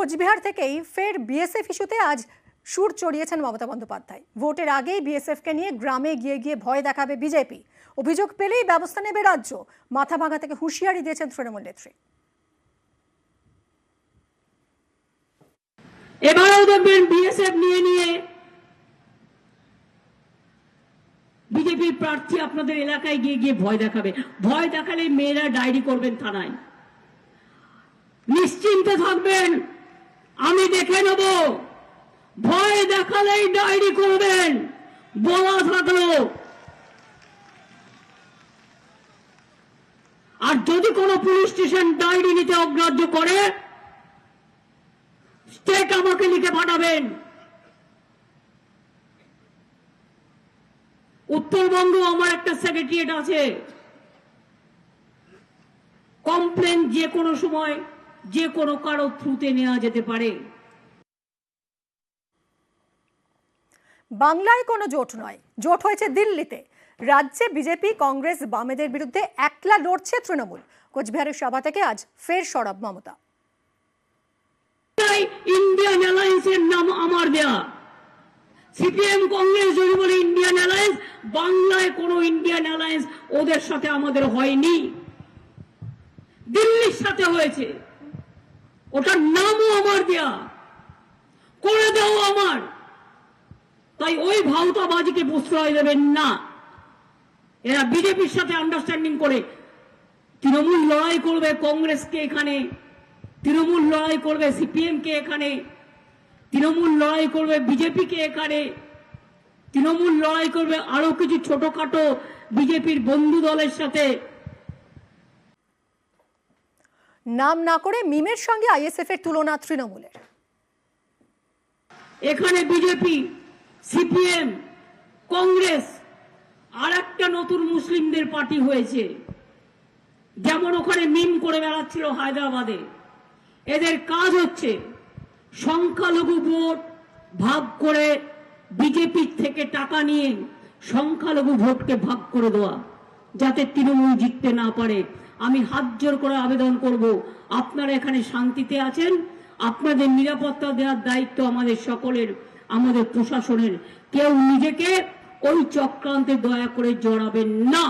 কোচবিহার থেকেই ফের বিএসএফ ইস্যুতে আজ সুর চড়িয়েছেন মমতা বন্দ্যোপাধ্যায়। ভোটের আগেই বিএসএফকে নিয়ে গ্রামে গিয়ে গিয়ে ভয় দেখাবে বিজেপি, অভিযোগ পেলেই ব্যবস্থা নেবে রাজ্য। মাথা ভাঙা থেকে হুঁশিয়ারি দিয়েছেন তৃণমূল নেত্রী। এবারেও দেখবেন বিএসএফ নিয়ে বিজেপির প্রার্থী আপনাদের এলাকায় গিয়ে গিয়ে ভয় দেখাবে। ভয় দেখালে মেয়েরা ডায়েরি করবেন থানায়। নিশ্চিন্তে থাকবেন, আমি দেখে নেব। ভয় দেখালেই ডায়েরি করবেন, বলা থাকলো। আর যদি কোনো পুলিশ স্টেশন ডায়েরি নিতে অগ্রাহ্য করে, স্টেট আমাকে লিখে পাঠাবেন। উত্তরবঙ্গ আমার একটা সেক্রেটারিয়েট আছে, কমপ্লেন যে কোনো সময় যে কোনো কারো থ্রুতে নেওয়া যেতে পারে। বাংলায় কোনো জোট নয়, জোট হয়েছে দিল্লিতে। রাজ্যে বিজেপি, কংগ্রেস, বামেদের বিরুদ্ধে একলা লড়ছে তৃণমূল। কোচবিহারের সভা থেকে আজ ফের সরব মমতা। ইন্ডিয়ান অ্যালায়েন্সের নাম আমার দেয়া। সিপিএম কংগ্রেস যদি বলে ইন্ডিয়ান অ্যালায়েন্স, বাংলায় কোনো ইন্ডিয়ান অ্যালায়েন্স ওদের সাথে আমাদের হয়নি, দিল্লির সাথে হয়েছে। ওটার নামও আমার দেয়া, করে দেও আমার। তাই ওই ভাওতাবাজিকে প্রশ্রয় দেবেন না। এরা বিজেপির সাথে আন্ডারস্ট্যান্ডিং করে তৃণমূল লড়াই করবে কংগ্রেসকে এখানে, তৃণমূল লড়াই করবে সিপিএম কে এখানে, তৃণমূল লড়াই করবে বিজেপি কে এখানে, তৃণমূল লড়াই করবে আরো কিছু ছোটখাটো বিজেপির বন্ধু দলের সাথে। নাম না করে মিমের সঙ্গে আইএসএফ এর তুলনা তৃণমূলের। এখানে বিজেপি, সিপিএম, কংগ্রেস আর একটা নতুন মুসলিমদের পার্টি হয়েছে। যেমন ওখানে মিম করে বেড়াচ্ছিল হায়দ্রাবাদে। এদের কাজ হচ্ছে সংখ্যালঘু ভোট ভাগ করে বিজেপির থেকে টাকা নিয়ে সংখ্যালঘু ভোটকে ভাগ করে দেওয়া, যাতে তৃণমূল জিততে না পারে। আমি হাত জোর করে আবেদন করব, আপনারা এখানে শান্তিতে আছেন, আপনাদের নিরাপত্তা দেওয়ার দায়িত্ব আমাদের সকলের, আমাদের প্রশাসনের। কেউ নিজেকে ওই চক্রান্তে দয়া করে জড়াবেন না।